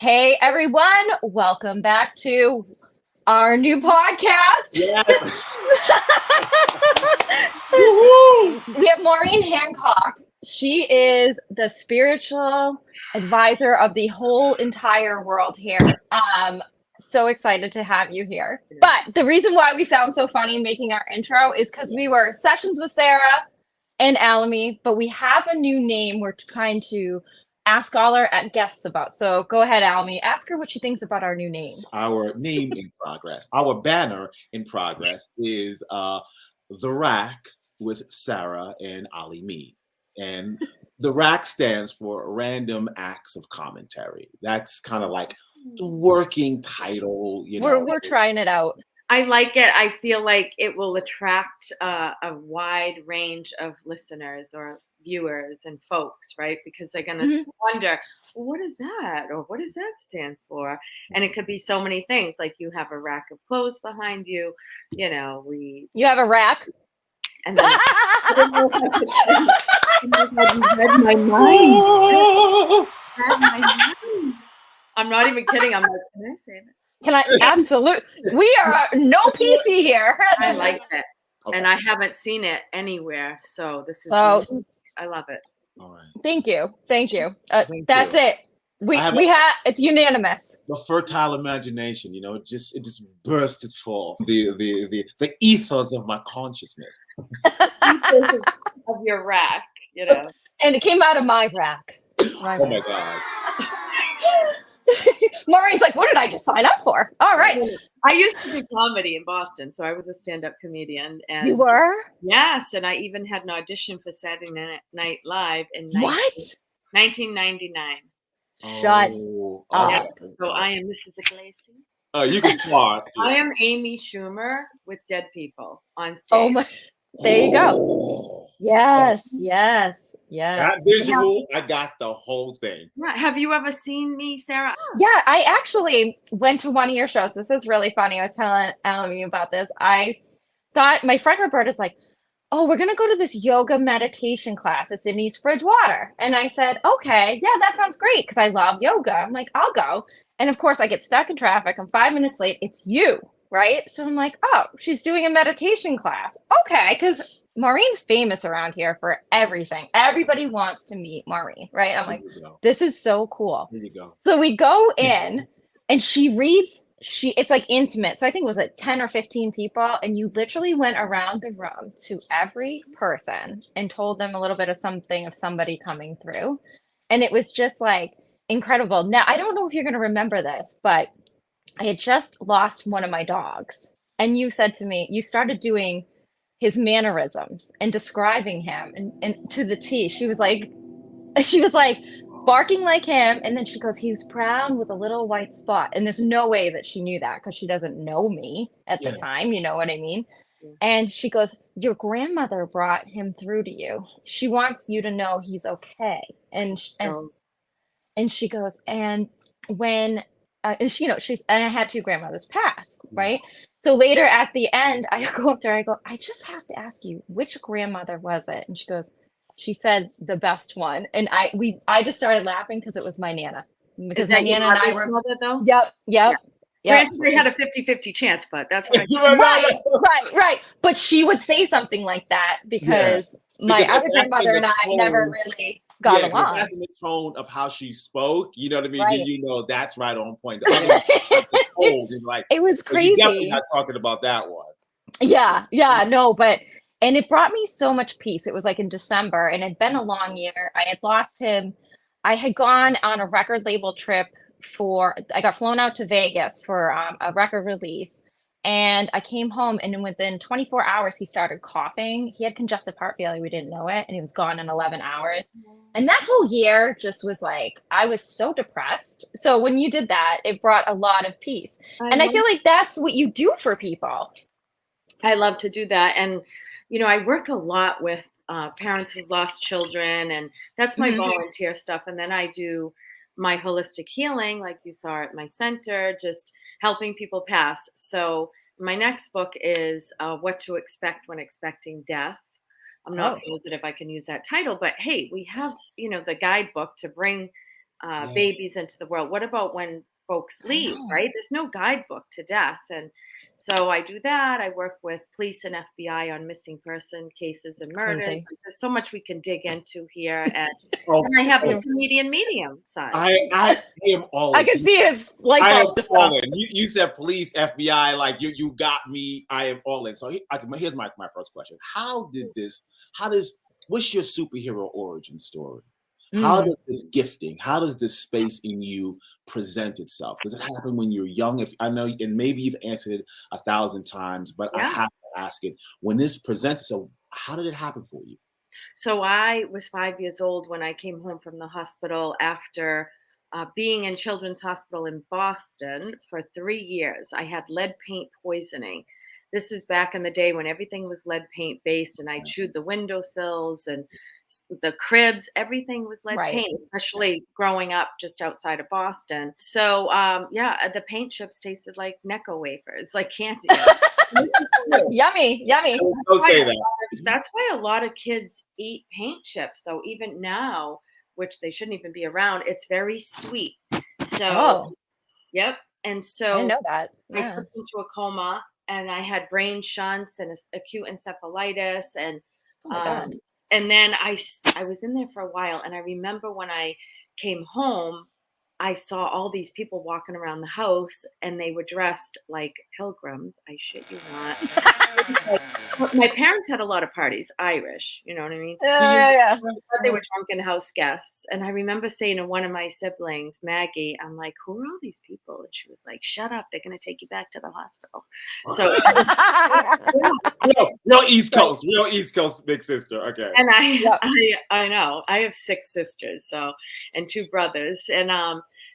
Hey everyone, welcome back to our new podcast. Yes. We have Maureen Hancock. She is the spiritual advisor of the whole entire world here. So excited to have you here. But the reason why we sound so funny making our intro is because we were sessions with Sarah and Alamy, but we have a new name we're trying to ask all our guests about. So go ahead, Alamy. Ask her what she thinks about our new name. Our name in progress. Our banner in progress is The Rack with Sarah and Ali Mead. And the Rack stands for Random Acts of Commentary. That's kind of like the working title, We're trying it out. I like it. I feel like it will attract a wide range of listeners or viewers and folks, right? Because they're going to wonder, well, what is that? Or what does that stand for? And it could be so many things. Like you have a rack of clothes behind you. You have a rack? And then I don't know if I could say, you read my mind. Read my mind. I'm not even kidding. I'm like, can I say that? Can I? Absolutely. We are no PC here. I like it. Okay. And I haven't seen it anywhere. So this is, I love it. All right. Thank you. That's it. It's unanimous. The fertile imagination, it just bursts forth. The ethos of my consciousness. Of your rack, And it came out of my rack. Oh my God. Maureen's like, what did I just sign up for? All right. I used to do comedy in Boston, so I was a stand-up comedian. And you were? Yes, and I even had an audition for Saturday Night Live in 1999. Shut up. Yeah, so I am Mrs. Iglesias. Oh, you can start. I am Amy Schumer with dead people on stage. Oh my! There you go. Yes. That visual, I got the whole thing. Yeah. Have you ever seen me, Sarah? Yeah, I actually went to one of your shows. This is really funny. I was telling Alamy about this. I thought my friend Roberta's like, oh, we're going to go to this yoga meditation class. It's in East Bridgewater. And I said, okay, yeah, that sounds great because I love yoga. I'm like, I'll go. And of course, I get stuck in traffic. I'm 5 minutes late. It's you, right? So I'm like, oh, she's doing a meditation class. Okay, because Maureen's famous around here for everything. Everybody wants to meet Maureen, right? I'm like, this is so cool. Here you go. So we go in and she reads, it's like intimate. So I think it was like 10 or 15 people. And you literally went around the room to every person and told them a little bit of something of somebody coming through. And it was just like incredible. Now, I don't know if you're going to remember this, but I had just lost one of my dogs. And you said to me, you started doing his mannerisms and describing him and to the T. She was like barking like him. And then she goes, he was brown with a little white spot. And there's no way that she knew that because she doesn't know me at the time. You know what I mean? Yeah. And she goes, your grandmother brought him through to you. She wants you to know he's okay. And she goes, and when, and she, and I had 2 grandmothers pass, right? So later at the end, I go up to her, I go, I just have to ask you, which grandmother was it? And she goes, she said the best one. And I just started laughing because it was my Nana. Because my Nana and I were mother, though? Yep. Granted, we had a 50-50 chance, but that's what right. But she would say something like that because my other grandmother and I never really got along. That's in the tone of how she spoke. You know what I mean? Right. You know that's right on point. It was crazy. You're definitely not talking about that one. Yeah, no, and it brought me so much peace. It was like in December, and it'd been a long year. I had lost him. I had gone on a record label trip I got flown out to Vegas for a record release. And I came home, and within 24 hours, he started coughing. He had congestive heart failure. We didn't know it. And he was gone in 11 hours. And that whole year just was like, I was so depressed. So when you did that, it brought a lot of peace. I feel like that's what you do for people. I love to do that. And, I work a lot with parents who've lost children, and that's my volunteer stuff. And then I do my holistic healing, like you saw at my center, just helping people pass. So my next book is What to Expect When Expecting Death. I'm not positive I can use that title, but hey, we have, the guidebook to bring Yeah. babies into the world? What about when folks I leave, know. right? There's no guidebook to death. And so I do that. I work with police and FBI on missing person cases It's and murders. crazy. There's so much we can dig into here. And Oh, then I have the oh, comedian medium side. I am all I in. can see his light I am bulb just went all off. in. You said police, FBI, like you got me. I am all in. So here's my first question. What's your superhero origin story? How Mm, does this gifting, how does this space in you present itself? Does it happen when you're young? If I know, and maybe you've answered it 1,000 times, but I Yeah. have to ask it. When this presents itself, how did it happen for you? So I was 5 years old when I came home from the hospital after being in Children's Hospital in Boston for 3 years. I had lead paint poisoning. This is back in the day when everything was lead paint based, and I chewed the windowsills and the cribs. Everything was lead right. paint, especially growing up just outside of Boston. So yeah, the paint chips tasted like Necco wafers, like candy. This is true. Yummy, yummy. Don't say that. That's why a lot of kids eat paint chips, though, even now, which they shouldn't even be around. It's very sweet. So, Oh, yep. And I didn't so know that. I Yeah. slipped into a coma, and I had brain shunts and acute encephalitis. Oh my God. Um, and then I was in there for a while. And I remember when I came home, I saw all these people walking around the house, and they were dressed like pilgrims. I shit you not. Like, well, my parents had a lot of parties, Irish, you know what I mean? Do you Yeah, yeah. But they were drunken house guests. And I remember saying to one of my siblings, Maggie, I'm like, who are all these people? And she was like, shut up. They're going to take you back to the hospital. So, yeah. real East Coast big sister. Okay. And Yep. I know I have 6 sisters, so, and 2 brothers. And,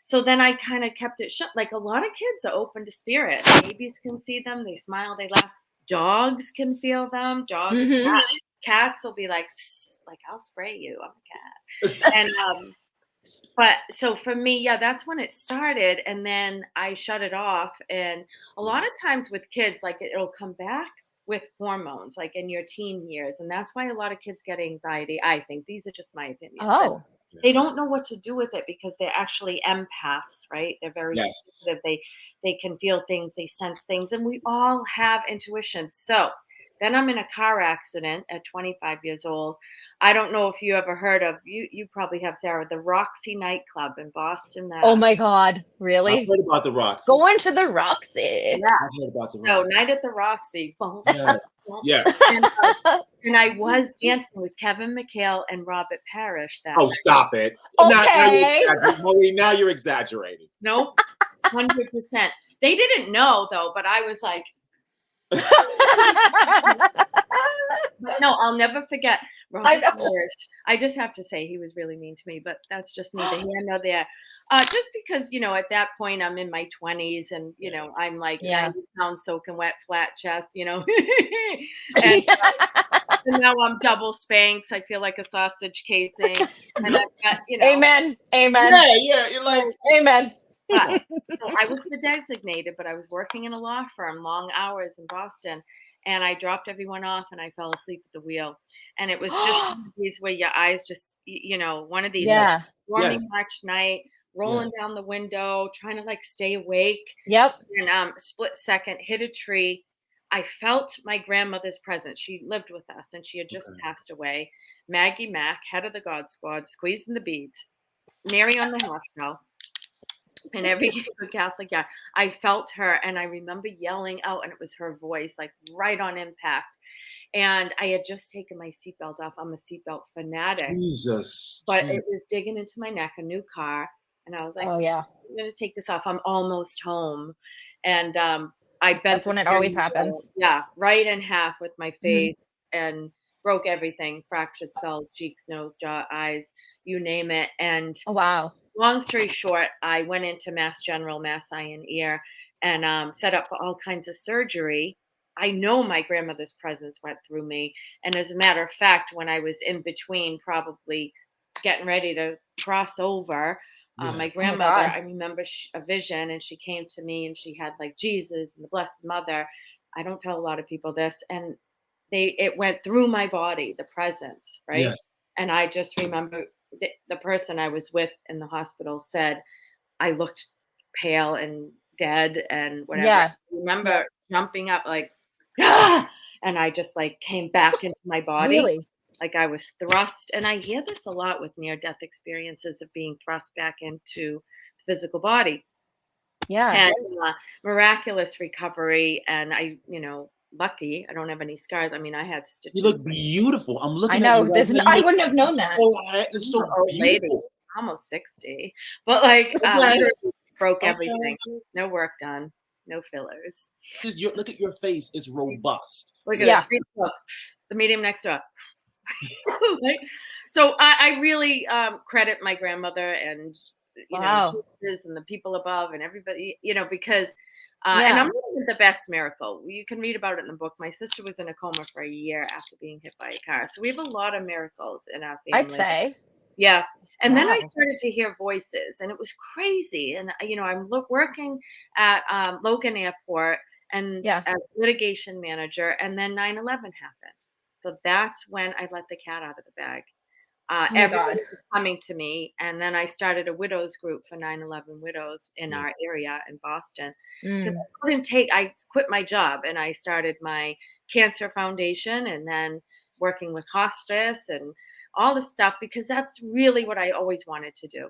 so then I kind of kept it shut. Like a lot of kids are open to spirit. Babies can see them. They smile, they laugh. Dogs can feel them. Dogs, Hmm. cats will be like, "Psst," like I'll spray you. I'm a cat. And but so for me, yeah, that's when it started, and then I shut it off. And a lot of times with kids, like it'll come back with hormones, like in your teen years, and that's why a lot of kids get anxiety. I think these are just my opinions. And Oh, they don't know what to do with it because they're actually empaths, right? They're very Yes. sensitive. They can feel things, they sense things, and we all have intuition. So then I'm in a car accident at 25 years old. I don't know if you ever heard of, you probably have, Sarah, the Roxy nightclub in Boston, oh Mass. my God. I've Really? heard about the Roxy. Going to the Roxy. Yeah. I've heard about the So Roxy. night at the Roxy. Boom, Yeah. boom. Yeah. And I was dancing with Kevin McHale and Robert Parrish that Oh, night. stop it. Okay. Maureen, now you're exaggerating. Nope. 100%. They didn't know though, but I was like, but no, I'll never forget I Robert know. Parrish. I just have to say he was really mean to me, but that's just neither here nor there. Just because, at that point I'm in my 20s and, I'm like Yeah. 90 pounds soaking wet, flat chest, and, and now I'm double Spanx. I feel like a sausage casing. And I've got, Amen. Amen. Yeah. You're like, Amen. but so I was the designated, but I was working in a law firm, long hours in Boston, and I dropped everyone off and I fell asleep at the wheel. And it was just one of these where your eyes just, one of these Yeah. stormy Yes. March night, rolling Yes. down the window, trying to like stay awake, Yep. and split second hit a tree. I felt my grandmother's presence. She lived with us and she had just Okay. passed away. Maggie Mack, head of the God Squad, squeezing the beads. Mary on the house show. And every good Catholic, yeah, I felt her, and I remember yelling out, and it was her voice, like right on impact. And I had just taken my seatbelt off. I'm a seatbelt fanatic, Jesus. but it was digging into my neck. A new car, and I was like, Oh yeah. I'm gonna take this off. I'm almost home, and I bent That's the when it steering always wheel, happens. yeah, right in half with my Mhm. face, and broke everything, fractured skull, cheeks, nose, jaw, eyes, you name it, and Oh wow. long story short, I went into Mass General, Mass Eye and Ear, and set up for all kinds of surgery. I know my grandmother's presence went through me. And as a matter of fact, when I was in between, probably getting ready to cross over, Yeah. my Oh my grandmother, God. I remember a vision, and she came to me and she had like Jesus and the Blessed Mother. I don't tell a lot of people this. And it went through my body, the presence, right? Yes. And I just remember the person I was with in the hospital said I looked pale and dead and whatever. I Yeah. remember Yep. jumping up like, ah! And I just like came back into my body. Really? Like I was thrust. And I hear this a lot with near death experiences of being thrust back into the physical body. Yeah. And miraculous recovery. And lucky I don't have any scars. I mean, I had You stitches. look beautiful. I'm I looking at you know. right I now. wouldn't have known that. It's I'm an so old lady, beautiful. almost 60. But like Okay. broke Okay. everything. No work done. No fillers. Look at your face. It's robust. Look at Yeah. this. Look, the medium next door. Right? So I really credit my grandmother and Wow. Jesus and the people above and everybody, because Yeah. and I'm not even the best miracle. You can read about it in the book. My sister was in a coma for a year after being hit by a car. So we have a lot of miracles in our I'd family. say. Yeah. And then I Wow. started to hear voices and it was crazy. And, I'm working at Logan Airport and Yeah. as litigation manager, and then 9/11 happened. So that's when I let the cat out of the bag. Oh my Everybody God. was coming to me. And then I started a widows group for 9/11 widows in Yeah. our area in Boston. Because Mm. I quit my job and I started my cancer foundation and then working with hospice and all this stuff because that's really what I always wanted to do.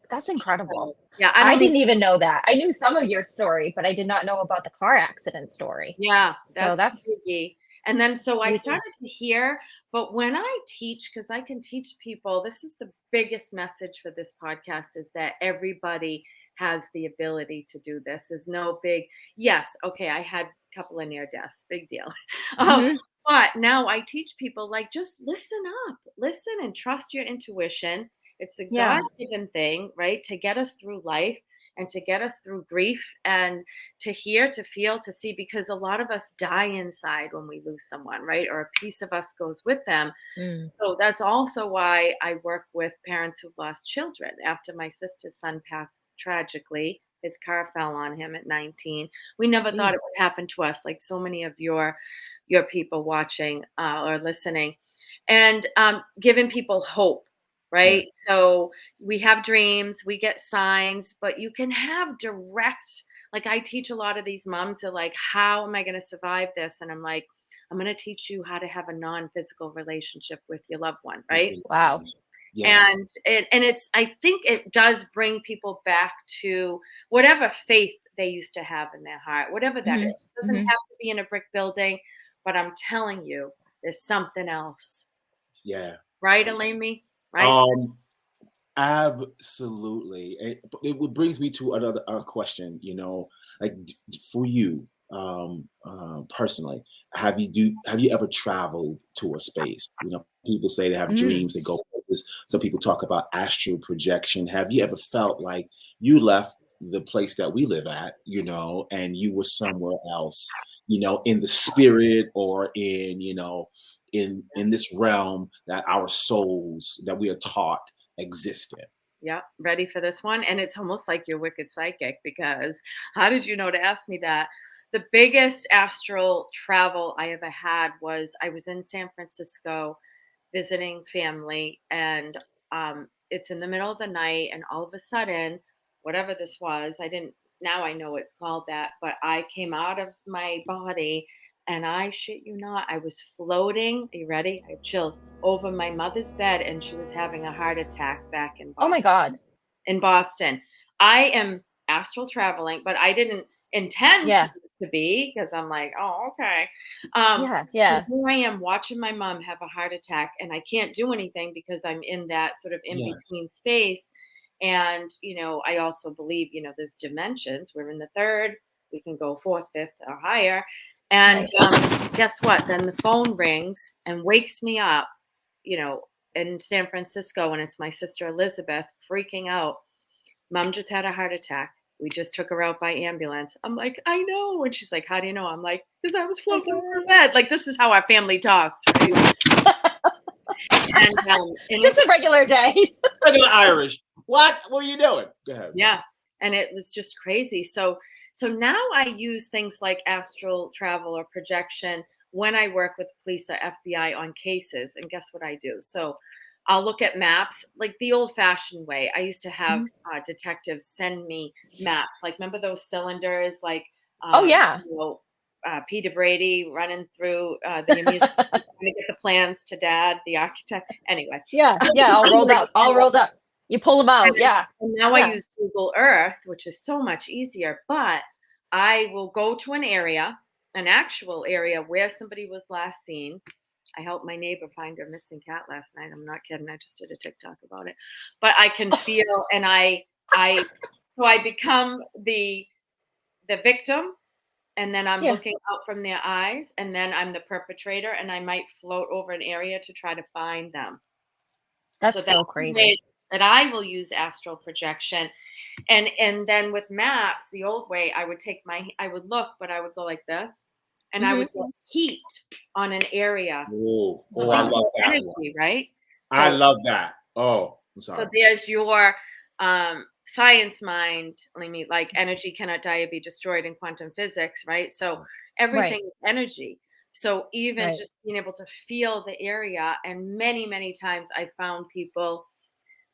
That's incredible. So, yeah, I I don't didn't even even know that. I knew some of your story, but I did not know about the car accident story. Yeah, So that's the that's biggie. And then so I crazy. started to hear, but when I teach, because I can teach people, this is the biggest message for this podcast is that everybody has the ability to do this. There's no big, yes, okay, I had a couple of near deaths, big deal. Um, Mhm. but now I teach people like just listen up, listen and trust your intuition. It's a Yeah. God given thing, right? To get us through life and to get us through grief and to hear, to feel, to see, because a lot of us die inside when we lose someone, right? Or a piece of us goes with them. Mm. So that's also why I work with parents who've lost children. After my sister's son passed tragically, his car fell on him at 19. We never thought Jeez. it would happen to us, like so many of your people watching or listening, and giving people hope. Yeah. Right. So we have dreams, we get signs, but you can have direct, like I teach a lot of these moms are like, how am I going to survive this? And I'm like, I'm going to teach you how to have a non-physical relationship with your loved one, right? Wow. Yes. And it's I think it does bring people back to whatever faith they used to have in their heart, whatever that is. Mhm. It doesn't have Mhm. to be in a brick building, but I'm telling you, there's something else, Yeah. right, Elaine? Right? Um, Absolutely. It brings me to another question, like for you, personally, have you ever traveled to a space? People say they have Mm. dreams, they go places. Some people talk about astral projection. Have you ever felt like you left the place that we live at, and you were somewhere else, in the spirit or in this realm that our souls that we are taught existed? Yeah, ready for this one? And it's almost like you're wicked psychic because how did you know to ask me that? The biggest astral travel I ever had was I was in San Francisco visiting family, and it's in the middle of the night, and all of a sudden, whatever this was, I didn't. Now I know it's called that, but I came out of my body, and I shit you not, I was floating. Are you ready? I have chills over my mother's bed, and she was having a heart attack back in Oh my Boston. God. In Boston, I am astral traveling, but I didn't intend Yeah. to be because I'm like, oh, okay. Um, Yeah. so Yeah. here I am watching my mom have a heart attack, and I can't do anything because I'm in that sort of in Yes. between space. And, I also believe, there's dimensions. We're in the third, we can go fourth, fifth, or higher. And Right. guess what? Then the phone rings and wakes me up, you know, in San Francisco, and it's my sister Elizabeth freaking out. Mom just had a heart attack. We just took her out by ambulance. I'm like, I know. And she's like, how do you know? I'm like, because I was My floating over her God. bed. Like, this is how our family talks, right? And Just a regular day. Regular Irish. What? What are you doing? Go ahead. yeah, and it was just crazy. So now I use things like astral travel or projection when I work with police or FBI on cases. And guess what I do? So I'll look at maps like the old-fashioned way. I used to have detectives send me maps. Like, remember those cylinders? Like, Oh yeah. you know, Peter Brady running through the amusement park trying to get the plans to Dad, the architect. Anyway, Yeah, yeah, all rolled up, all rolled up. You pull them out, yeah. and now I Yeah. use Google Earth, which is so much easier. But I will go to an area, an actual area where somebody was last seen. I helped my neighbor find her missing cat last night. I'm not kidding. I just did a TikTok about it. But I can feel, and so I become the victim, and then I'm Yeah. looking out from their eyes, and then I'm the perpetrator, and I might float over an area to try to find them. That's so the crazy. way that I will use astral projection. And then with maps, the old way, I would look, but I would go like this, and I would get heat on an area. Oh, I love that energy, one. right? I love that. Oh, I'm sorry. So there's your science mind, like energy cannot die or be destroyed in quantum physics, right? So everything is energy. So even just being able to feel the area, and many, many times I found people,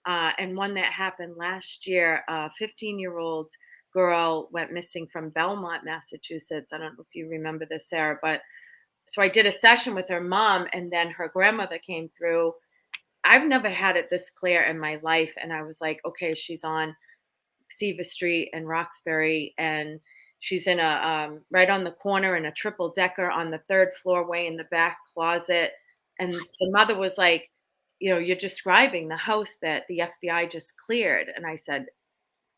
and one that happened last year, a 15-year-old girl went missing from Belmont, Massachusetts. I don't know if you remember this, Sarah, but so I did a session with her mom, and then her grandmother came through. I've never had it this clear in my life. And I was like, okay, she's on Seaver Street and Roxbury, and she's in a right on the corner in a triple decker on the third floor way in the back closet. And the mother was like, you're describing the house that the FBI just cleared. And I said,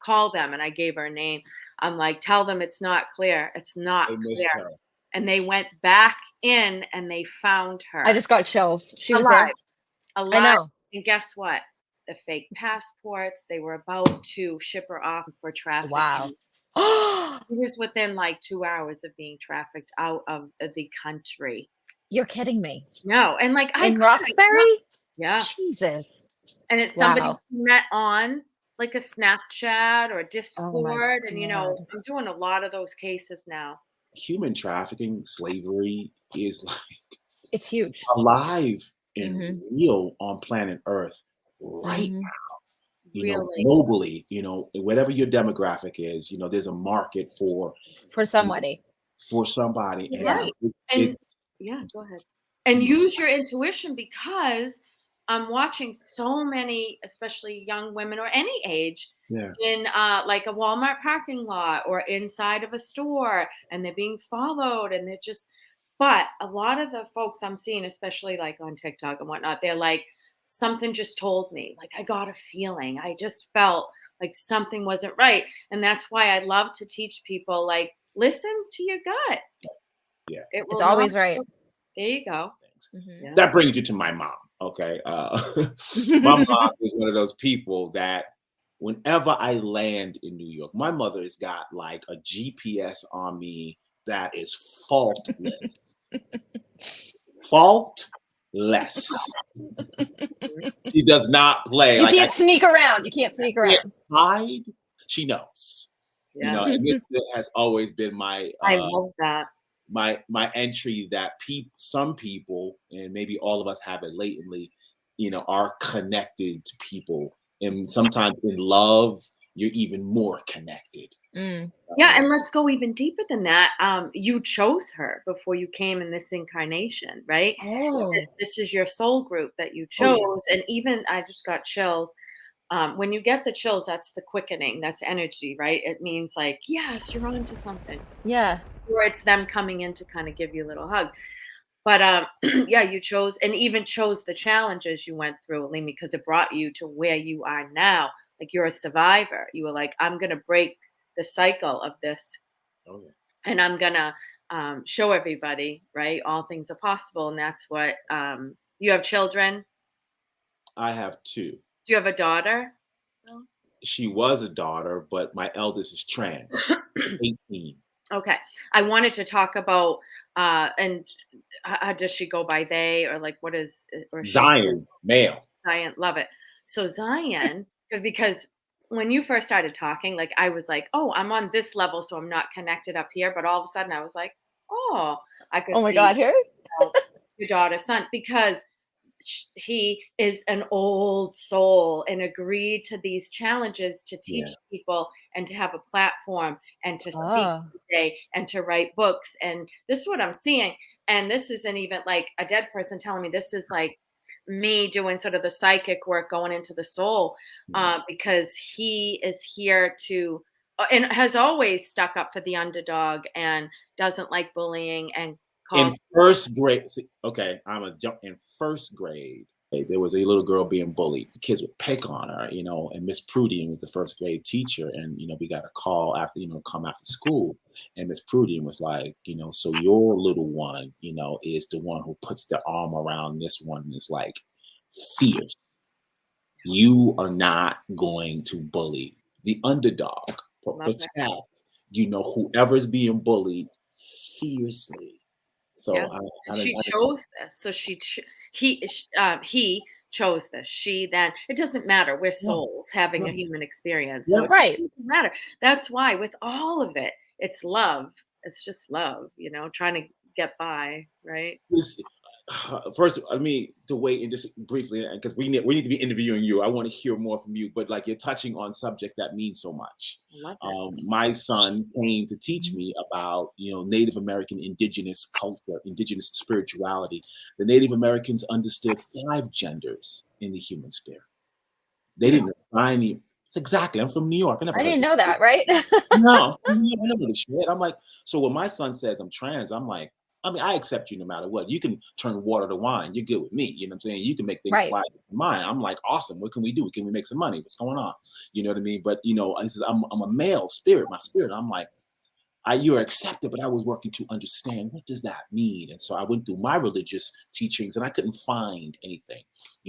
call them. And I gave her a name. I'm like, tell them it's not clear. It's not clear. And they went back in and they found her. I just got chills. She was alive. there. Alive. I know. And guess what? The fake passports, they were about to ship her off for trafficking. Wow. She was within like 2 hours of being trafficked out of the country. You're kidding me. No. And like in Roxbury? Yeah. Jesus. And it's somebody who met on like a Snapchat or Discord. And I'm doing a lot of those cases now. Human trafficking, slavery is like it's huge, alive and real on planet Earth right now. Globally, whatever your demographic is, there's a market for somebody. Yeah. And go ahead. And use your intuition, because I'm watching so many, especially young women or any age, in like a Walmart parking lot or inside of a store, and they're being followed, and they're just. But a lot of the folks I'm seeing, especially like on TikTok and whatnot, they're like, something just told me, like I got a feeling. I just felt like something wasn't right. And that's why I love to teach people, like, listen to your gut. Yeah. It's always right. There you go. Yeah. That brings you to my mom. Okay. My mom is one of those people that whenever I land in New York, my mother has got like a GPS on me that is faultless. Faultless. She does not play. You can't sneak around. You can't sneak around. Hide. She knows. And this has always been my. I love that. My entry that some people, and maybe all of us have it latently, are connected to people, and sometimes in love you're even more connected. Yeah, and let's go even deeper than that. You chose her before you came in this incarnation, right? This is your soul group that you chose. And even I just got chills. When you get the chills, that's the quickening. That's energy, right? It means like, yes, you're on to something. Yeah. Or it's them coming in to kind of give you a little hug. But you chose, and even chose the challenges you went through, Alimi, because it brought you to where you are now. Like, you're a survivor. You were like, I'm going to break the cycle of this. And I'm going to show everybody, right? All things are possible. And that's what, you have children? I have 2. Do you have a daughter? She was a daughter, but my eldest is trans, 18. Okay. I wanted to talk about, and how does she go by they, or like, what is, or Zion, male. Zion, love it. So Zion, because when you first started talking, like I was like, oh, I'm on this level, so I'm not connected up here. But all of a sudden I was like, oh, I could see God, here? Your daughter's son, because he is an old soul and agreed to these challenges to teach Yeah. people and to have a platform and to speak Oh, today and to write books. And this is what I'm seeing. And this isn't even like a dead person telling me, this is like me doing sort of the psychic work going into the soul, Yeah. because he is here to and has always stuck up for the underdog and doesn't like bullying and In calls. first grade, see, okay, I'm a jump. In first grade, there was a little girl being bullied. Kids would pick on her, and Miss Prudian was the first grade teacher. And, we got a call after, come after school. And Miss Prudian was like, so your little one, is the one who puts the arm around this one and is like fierce. You are not going to bully the underdog, but Love that. protect, whoever's being bullied fiercely. Yeah, So and she chose this. So he chose this. She then it doesn't matter. We're yeah, souls having yeah, a human experience, so yeah. it right. doesn't matter. That's why with all of it, it's love. It's just love, trying to get by, right? This, first, I mean, to wait and just briefly, because we need to be interviewing you. I want to hear more from you, but like you're touching on subject that means so much. I love it. My son came to teach me about Native American indigenous culture, indigenous spirituality. The Native Americans understood 5 genders in the human spirit. They Hmm. didn't assign you. It's exactly. I'm from New York. I never I heard didn't this. know that, right? No, I never this shit. I'm like, so when my son says I'm trans, I'm like, I mean, I accept you no matter what. You can turn water to wine. You're good with me. You know what I'm saying? You can make things Right. fly in mine. I'm like, awesome. What can we do? Can we make some money? What's going on? You know what I mean? But I says I'm a male spirit. My spirit. I'm like, you are accepted, but I was working to understand what does that mean. And so I went through my religious teachings, and I couldn't find anything.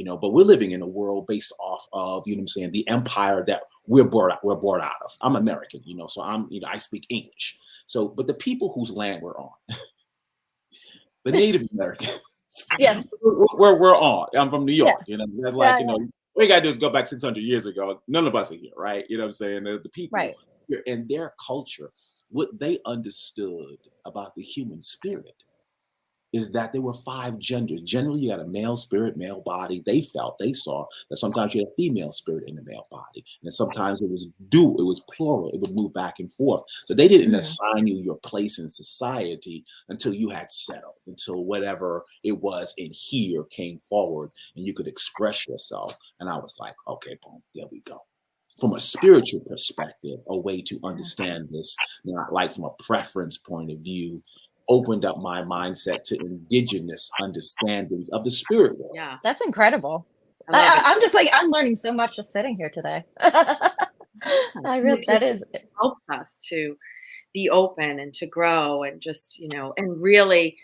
But we're living in a world based off of what I'm saying, the empire that we're born out of. I'm American, so I speak English. So, but the people whose land we're on, the Native Americans, Yes. we're on. I'm from New Yeah. York. That's like Yeah. Yeah. what you gotta do is go back 600 years ago. None of us are here, right? You know what I'm saying? The people Right. here in their culture, what they understood about the human spirit is that there were 5 genders. Generally, you had a male spirit, male body. They saw that sometimes you had a female spirit in the male body. And sometimes it was dual, it was plural, it would move back and forth. So they didn't Mhm. assign you your place in society until you had settled, until whatever it was in here came forward and you could express yourself. And I was like, okay, boom, there we go. From a spiritual perspective, a way to Yeah. understand this, not like from a preference point of view, opened up my mindset to indigenous understandings of the spirit world. Yeah, That's incredible. I love it. I'm just like I'm learning so much just sitting here today. I And really it that just is helps us to be open and to grow and just, and really,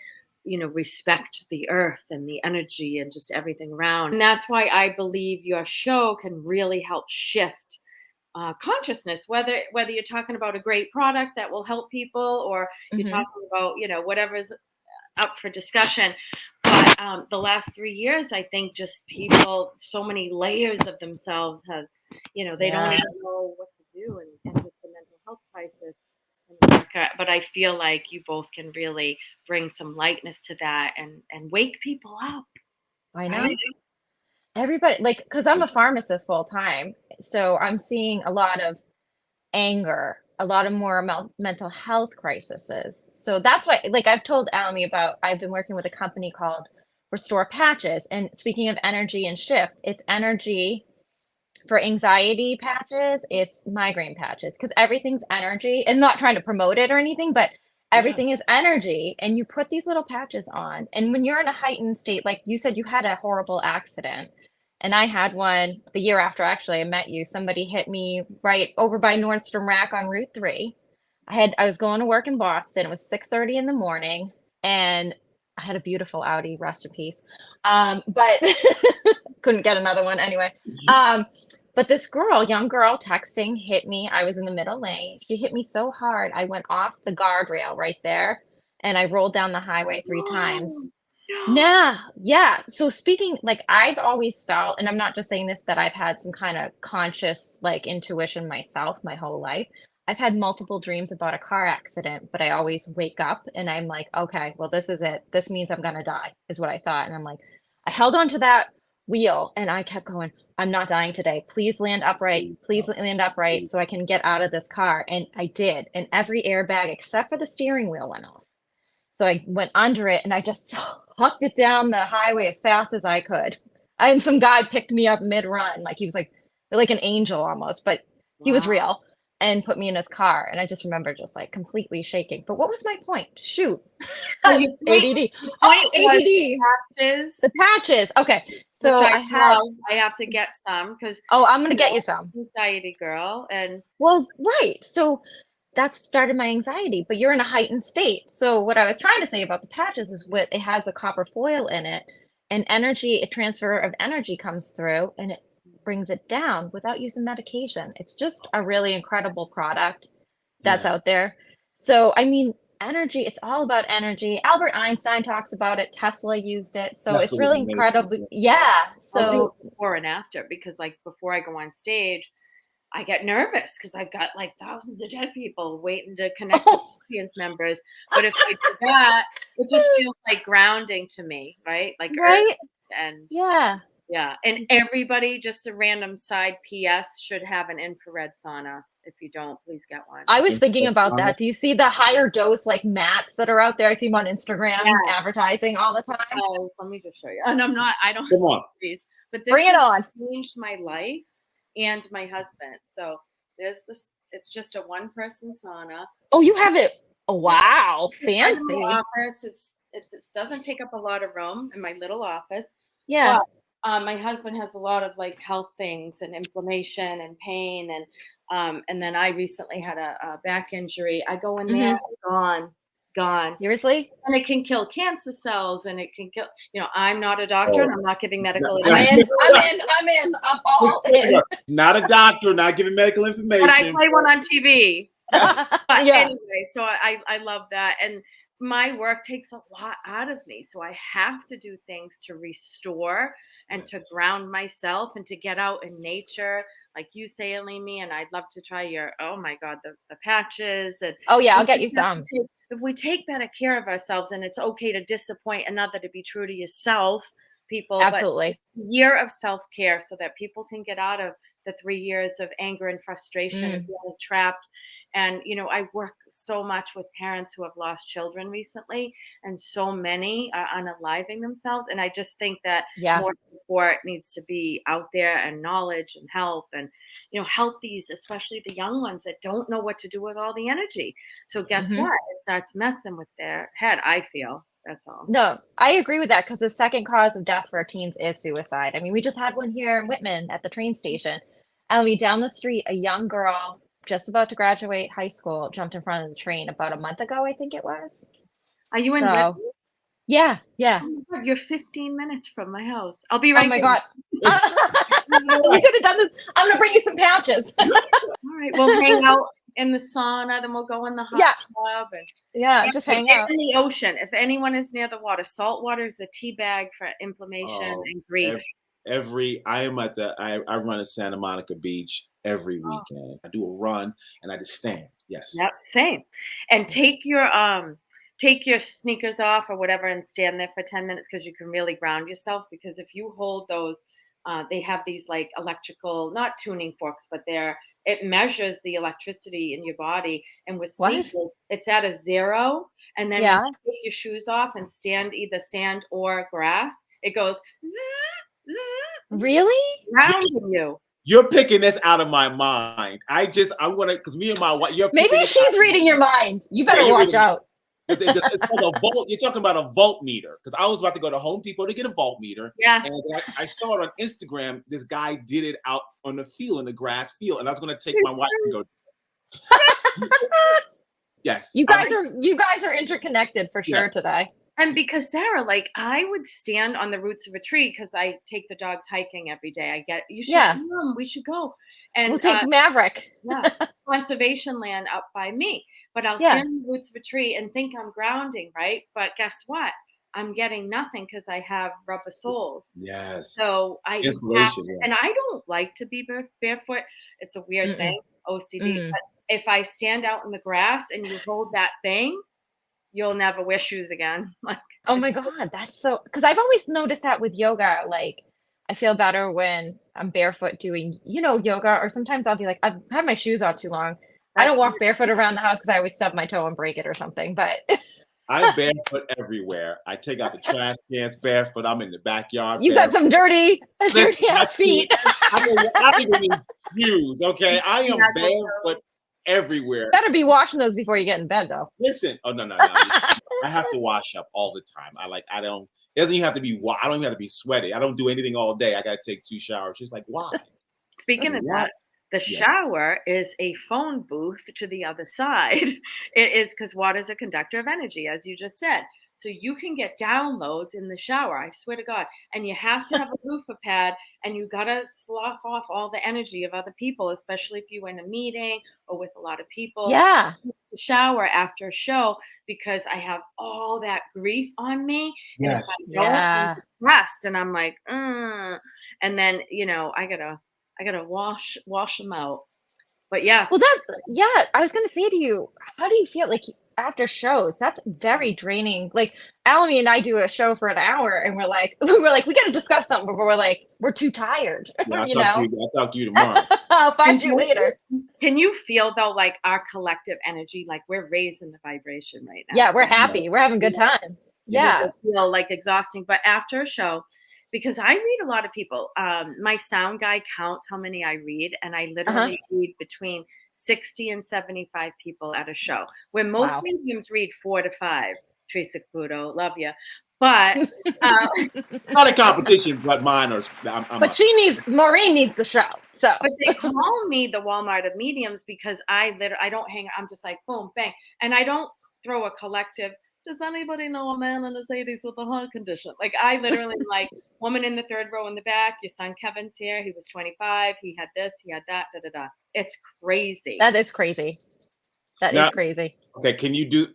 respect the earth and the energy and just everything around. And that's why I believe your show can really help shift consciousness, whether you're talking about a great product that will help people or you're mhm. talking about, whatever's up for discussion. But the last 3 years, I think just people, so many layers of themselves have, they don't Yeah. even know what to do, and with the mental health crisis in America. But I feel like you both can really bring some lightness to that and wake people up, I right? know. Everybody like because I'm a pharmacist full time, so I'm seeing a lot of anger, a lot of more mental health crises. So that's why, like I've told Alamy about, I've been working with a company called Restore Patches. And speaking of energy and shift, it's energy for anxiety patches, it's migraine patches, because everything's energy and not trying to promote it or anything, but Yeah. everything is energy. And you put these little patches on. And when you're in a heightened state, like you said, you had a horrible accident. And I had one the year after actually I met you. Somebody hit me right over by Nordstrom Rack on Route 3. I was going to work in Boston. It was 6:30 in the morning, and I had a beautiful Audi, rest in peace. But couldn't get another one anyway. Um, but this girl, young girl, texting hit me. I was in the middle lane. She hit me so hard, I went off the guardrail right there, and I rolled down the highway 3 times. No. Nah, yeah. So speaking, like I've always felt, and I'm not just saying this, that I've had some kind of conscious like intuition myself my whole life. I've had multiple dreams about a car accident, but I always wake up and I'm like, okay, well, this is it. This means I'm gonna die, is what I thought. And I'm like, I held onto that wheel and I kept going, I'm not dying today. Please land upright. Please land upright so I can get out of this car. And I did. And every airbag except for the steering wheel went off. So I went under it and I just hucked it down the highway as fast as I could. And some guy picked me up mid-run, like he was like an angel almost, but he was Wow. real, and put me in his car. And I just remember just like completely shaking. But what was my point? Shoot. So your point, ADD. your Oh, point was ADD. patches, The patches. Okay. which So I I had, love. I have to get some because oh, I'm gonna get you some. anxiety girl, and Well, right. So that started my anxiety, but you're in a heightened state. So what I was trying to say about the patches is what it has a copper foil in it, and energy, a transfer of energy comes through and it brings it down without using medication. It's just a really incredible product that's Yeah. out there. So, I mean, energy, it's all about energy. Albert Einstein talks about it, Tesla used it. So That's it's what was really amazing. incredible. Yeah. I'll do So it before and after because, like, before I go on stage, I get nervous because I've got like thousands of dead people waiting to connect with oh, audience members. But if I do that, it just feels like grounding to me, right? Like earth right? and Yeah. yeah. And everybody, just a random side PS, should have an infrared sauna. If you don't, please get one. I was thinking about that. Do you see the higher dose like mats that are out there? I see them on Instagram Yeah. advertising all the time. Let me just show you. And I don't Come on. these, but this Bring it has on. changed my life and my husband. So there's this, it's just a one person sauna. Oh, you have it. Oh, wow. It's right in Fancy. my office. It doesn't take up a lot of room in my little office. Yeah. But my husband has a lot of like health things and inflammation and pain, and then I recently had a back injury. I go in there, gone. Seriously? And it can kill cancer cells, and it can kill. I'm not a doctor, and I'm not giving medical I'm advice. in. I'm in. I'm all in. Not a doctor, not giving medical information. But I play one on TV. But Yeah. anyway, so I love that. And my work takes a lot out of me. So I have to do things to restore and to ground myself and to get out in nature. Like you say, Alimi, and I'd love to try your, oh my God, the patches. And Oh, yeah. I'll get you some. if we take better care of ourselves, and it's okay to disappoint another, to be true to yourself, people. Absolutely. But year of self-care so that people can get out of the 3 years of anger and frustration and feeling trapped. And, I work so much with parents who have lost children recently, and so many are unaliving themselves. And I just think that Yeah. more support needs to be out there, and knowledge and help, and, help these, especially the young ones that don't know what to do with all the energy. So guess what? It starts messing with their head, I feel. That's all. No, I agree with that because the second cause of death for teens is suicide. I mean, we just had one here in Whitman at the train station. I mean, down the street, a young girl just about to graduate high school jumped in front of the train about a month ago, I think it was. Are you in So, Whitney? yeah. Oh my God, you're 15 minutes from my house. I'll be right Oh my there. God. We could have done this. I'm gonna bring you some pouches. All right, we'll hang out in the sauna, then we'll go in the hot tub, and just hang out in the ocean. If anyone is near the water, salt water is a tea bag for inflammation and grief. I run at Santa Monica Beach every weekend. I do a run and I just stand. Yes. Yep, same. And take your sneakers off or whatever and stand there for 10 minutes, because you can really ground yourself. Because if you hold those, they have these like electrical, not tuning forks, but it measures the electricity in your body. And with sneakers, it's at a 0. And then when you take your shoes off and stand either sand or grass, it goes zzz, zzz, really grounding you. You're picking this out of my mind. I want to, because me and my wife. Maybe she's reading your mind. You better watch out. It's like a volt. You're talking about a voltmeter, because I was about to go to Home Depot to get a voltmeter. Yeah. And I saw it on Instagram. This guy did it out on the field, in the grass field, and I was going to take my wife and go. Yes. You guys are interconnected for sure today. And because Sarah, like, I would stand on the roots of a tree because I take the dogs hiking every day. You should come, we should go. And we'll take Maverick. Conservation land up by me. But I'll stand on the roots of a tree and think I'm grounding, right? But guess what? I'm getting nothing because I have rubber soles. Yes. So insulation. And I don't like to be barefoot. It's a weird thing, OCD. But if I stand out in the grass and you hold that thing, you'll never wear shoes again. Like, Oh my God, that's so, because I've always noticed that with yoga, like, I feel better when I'm barefoot doing, yoga, or sometimes I'll be like, I've had my shoes out too long. I that's don't walk barefoot around the house because I always stub my toe and break it or something, but I'm barefoot everywhere. I take out the trash cans barefoot. I'm in the backyard you got barefoot. some dirty, Listen, dirty my ass feet. feet, I don't even need shoes, okay? I am snaggle toe. barefoot everywhere. Better be washing those before you get in bed, though. Listen, oh no, no, no. I have to wash up all the time. I don't. It doesn't even have to be. I don't even have to be sweaty. I don't do anything all day. I got to take 2 showers. She's like, why? Speaking of Why? that, the Yeah. shower is a phone booth to the other side. It is because water is a conductor of energy, as you just said. So you can get downloads in the shower. I swear to God. And you have to have a loofah pad, and you gotta slough off all the energy of other people, especially if you're in a meeting or with a lot of people. Yeah. Shower after a show because I have all that grief on me. And if Yes. I don't, I'm Yeah. depressed and I'm like, and then, I gotta wash them out. But yeah, Well, yeah, I was gonna say to you, how do you feel like after shows? That's very draining. Like, Alamy and I do a show for an hour, and we're like, we gotta discuss something before we're too tired, Yeah. you know? I'll talk to you tomorrow. I'll can find you later. can you feel though, like our collective energy, like we're raising the vibration right now? Yeah, we're Yeah. happy. We're having a good time. Yeah. Does Yeah. it feel like exhausting? But after a show, because I read a lot of people, my sound guy counts how many I read, and I literally read between 60 and 75 people at a show, where most Wow. mediums read 4 to 5. Teresa Caputo, love you. But Not a competition, but mine are. But Maureen needs the show. So but they call me the Walmart of mediums because I don't hang. I'm just like boom, bang, and I don't throw a collective. Does anybody know a man in his 80s with a heart condition? Like I literally am like woman in the third row in the back. Your son Kevin's here. He was 25. He had this. He had that. Da da da. It's crazy. that is crazy. That Now, is crazy. okay, can you do?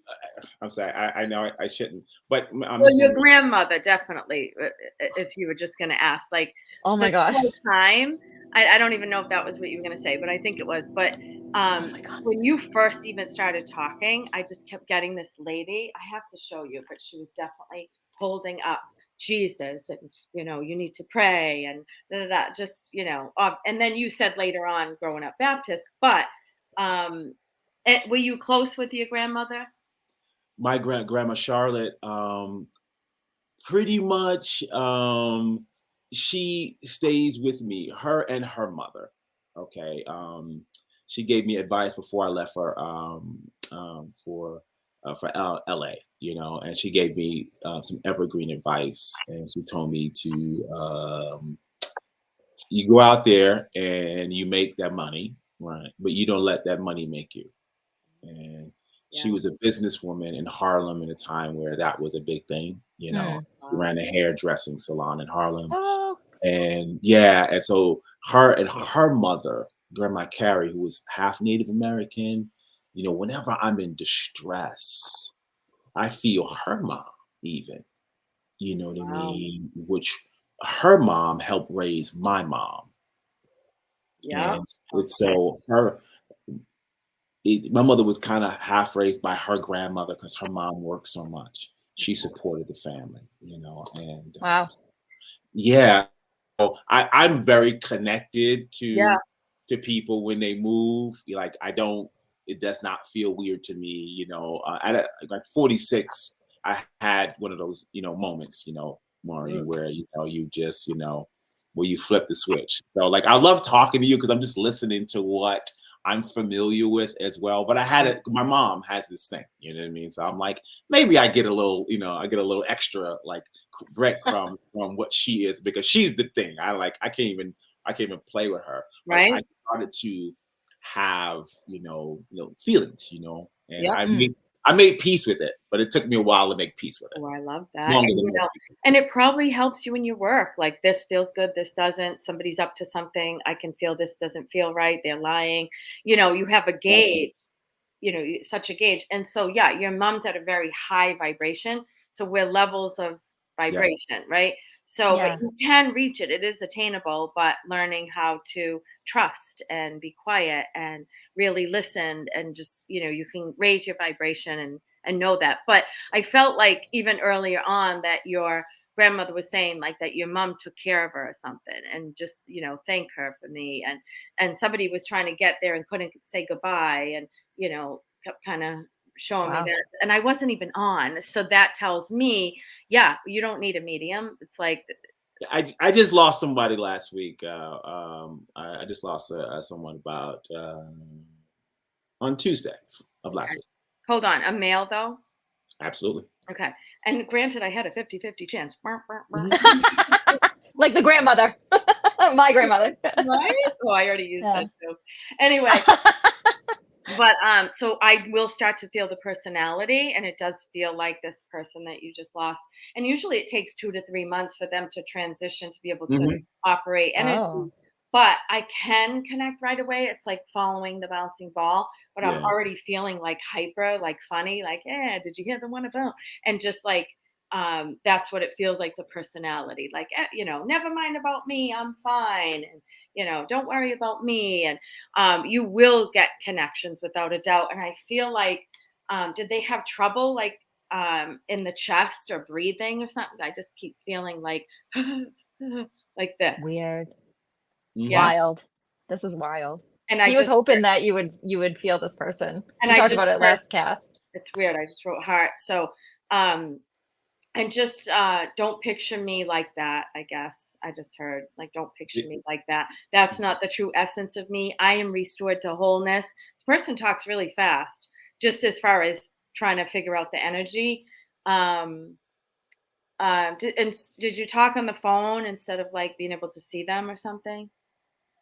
I'm sorry. I know I shouldn't, but I'm Well, just your gonna- grandmother definitely. If you were just going to ask, like Oh my the gosh. whole time. I don't even know if that was what you were going to say, but I think it was. But Oh my God. when you first even started talking, I just kept getting this lady. I have to show you, but she was definitely holding up Jesus, and you need to pray, and that. Just and then you said later on, growing up Baptist, but were you close with your grandmother? my grandma Charlotte, pretty much, she stays with me. Her and her mother. Okay, she gave me advice before I left for LA, and she gave me some evergreen advice, and she told me to you go out there and you make that money, right? But you don't let that money make you. And she Yeah. was a businesswoman in Harlem at a time where that was a big thing. Hmm. She ran a hairdressing salon in Harlem, Oh, and yeah, and so her and her mother, Grandma Carrie, who was half Native American, whenever I'm in distress, I feel her mom even. You know what I Wow. mean? Which her mom helped raise my mom, Yeah. and it's so my mother was kind of half raised by her grandmother because her mom worked so much. She supported the family, and wow. yeah. So I'm very connected Yeah. to people when they move. Like it does not feel weird to me. At like 46, I had one of those, moments, Maureen, where you just, where you flip the switch. So like I love talking to you because I'm just listening to what I'm familiar with as well. But my mom has this thing, you know what I mean? So I'm like, maybe I get a little, extra like breadcrumb from what she is because she's the thing. I can't even play with her. But Right. I started to have, feelings, and Yep. I made peace with it, but it took me a while to make peace with it. Oh, I love that. Longer And, than most people. and it probably helps you in your work. Like this feels good, this doesn't. Somebody's up to something. I can feel this doesn't feel right. They're lying. You have a gauge, such a gauge. And so, yeah, your mom's at a very high vibration. So we're levels of vibration, right? So, but Yeah. you can reach it. It is attainable, but learning how to trust and be quiet and really listen and just, you can raise your vibration and know that. But I felt like even earlier on that your grandmother was saying like that your mom took care of her or something, and just, thank her for me. And somebody was trying to get there and couldn't say goodbye, and, kept kind of showing me Wow. that. And I wasn't even on. So that tells me, yeah, you don't need a medium. It's like, I just lost somebody last week. I just lost someone about on Tuesday of last okay. week. Hold on, a male though? Absolutely. Okay. And granted, I had a 50-50 chance. Like the grandmother, my grandmother. Right? Oh, I already used Yeah. that joke. Anyway, but so I will start to feel the personality, and it does feel like this person that you just lost. And usually it takes 2 to 3 months for them to transition to be able to Mhm. operate energy. Oh, But I can connect right away. It's like following the bouncing ball, but I'm Yeah. already feeling like hyper, like funny, like, yeah, did you hear the one about? And just like that's what it feels like, the personality. Like, never mind about me, I'm fine. And don't worry about me. And you will get connections without a doubt. And I feel like, did they have trouble like in the chest or breathing or something? I just keep feeling like like this. weird. Yeah. Mhm. Wild. This is wild. And I He was just hoping that you would feel this person. and We I talked about just it heard, last cast. it's weird. I just wrote heart. So and just don't picture me like that, I guess. I just heard, like, don't picture me like that. That's not the true essence of me. I am restored to wholeness. This person talks really fast, just as far as trying to figure out the energy. Um, did you talk on the phone instead of like being able to see them or something?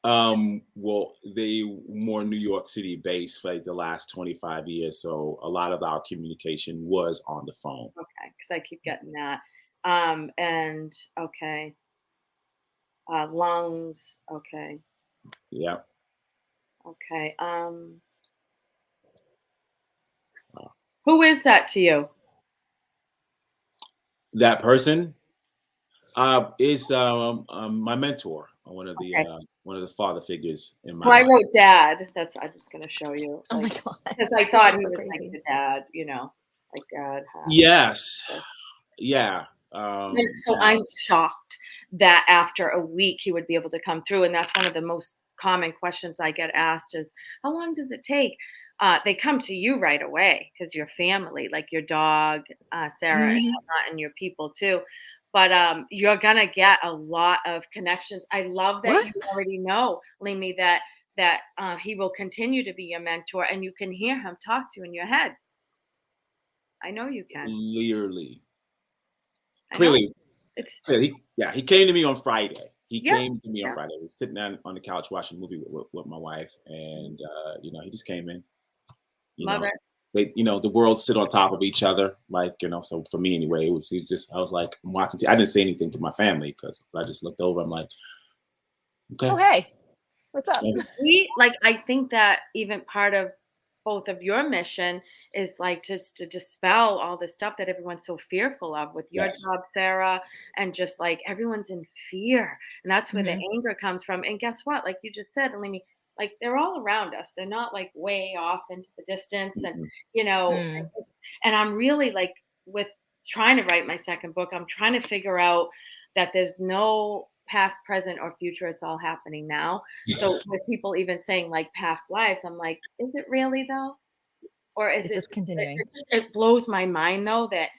Well, they more New York City based for like the last 25 years, so a lot of our communication was on the phone. Okay, because I keep getting that. And okay, lungs. Okay, Yeah. okay. Who is that to you? That person is my mentor, Okay. one of the father figures in So my I life. wrote dad. I'm just gonna show you, Oh my like, god. because I This thought is he so was like crazy. the dad, like dad had. Yes. this. Yeah. And so I'm shocked that after a week he would be able to come through. And that's one of the most common questions I get asked is, how long does it take? They come to you right away because your family, like your dog, Sarah, and Mhm. whatnot, and your people too. But you're gonna get a lot of connections. I love that What? you already know, Limi, that he will continue to be your mentor, and you can hear him talk to you in your head. I know you can. Clearly. I know Clearly. it's He came to me on Friday. He yeah, came to me on yeah. Friday. We were sitting down on the couch watching a movie with my wife, and he just came in. You Love know, it. the worlds sit on top of each other, like So for me anyway, he's just. I was like, I'm watching. I didn't say anything to my family because I just looked over. I'm like, Oh, okay. hey. What's up? Yeah. I think that even part of both of your mission is like just to dispel all the stuff that everyone's so fearful of with your Yes. job, Sarah, and just like everyone's in fear. And that's where the Mhm. anger comes from. And guess what? Like you just said, Eleni, like they're all around us. They're not like way off into the distance. And, Mhm. you know, Mm. and I'm really like with trying to write my second book, I'm trying to figure out that there's no past, present, or future. It's all happening now. So with people even saying like past lives, I'm like, is it really though? Or is It's it just continuing. it blows my mind though that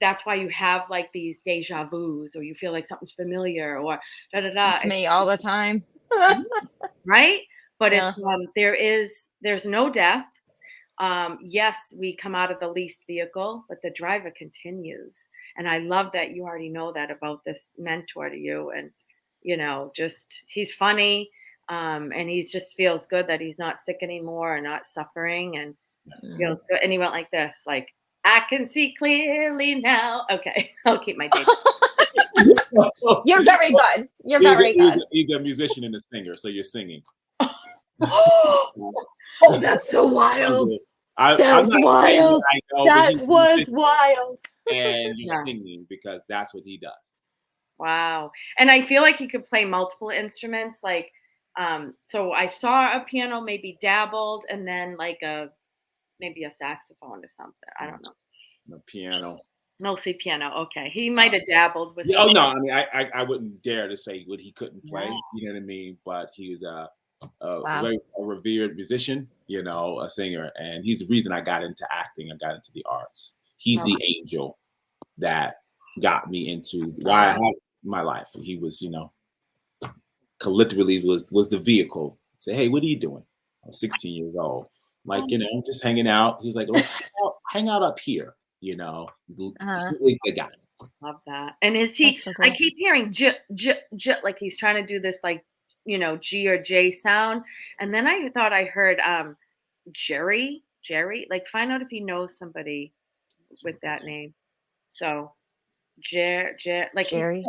that's why you have like these deja vus, or you feel like something's familiar, or da da da. It's me all the time. Right? But Yeah. it's there's no death. Yes, we come out of the leased vehicle, but the driver continues. And I love that you already know that about this mentor to you. And, just he's funny. And he just feels good that he's not sick anymore and not suffering, and Mhm. feels good. And he went like this, like, I can see clearly now. Okay, I'll keep my day. You're very good. You're very good. He's a musician and a singer, so you're singing. Oh, that's so wild. I'm That's not saying wild. that I know, but That he's a was musician wild. and you're Yeah. singing because that's what he does. Wow. And I feel like he could play multiple instruments. Like, so I saw a piano, maybe dabbled, and then like a maybe a saxophone or something. I don't know. The piano. Mostly piano. Okay, he might have dabbled with. Yeah, oh no, I mean, I wouldn't dare to say what he couldn't play. Yeah. You know what I mean? But he was a Wow. very revered musician, you know, a singer, and he's the reason I got into acting. I got into the arts. He's the angel that got me into why I had my life. He was, you know, literally was the vehicle. Say, hey, what are you doing? I was 16 years old. Like, you know, just hanging out. He was like, let's hang out up here. You know, he's the guy. Love that. And is he? So I cool. keep hearing j, like he's trying to do this, like, you know, G or J sound. And then I thought I heard Jerry. Like, find out if he knows somebody with that name. So like Jerry.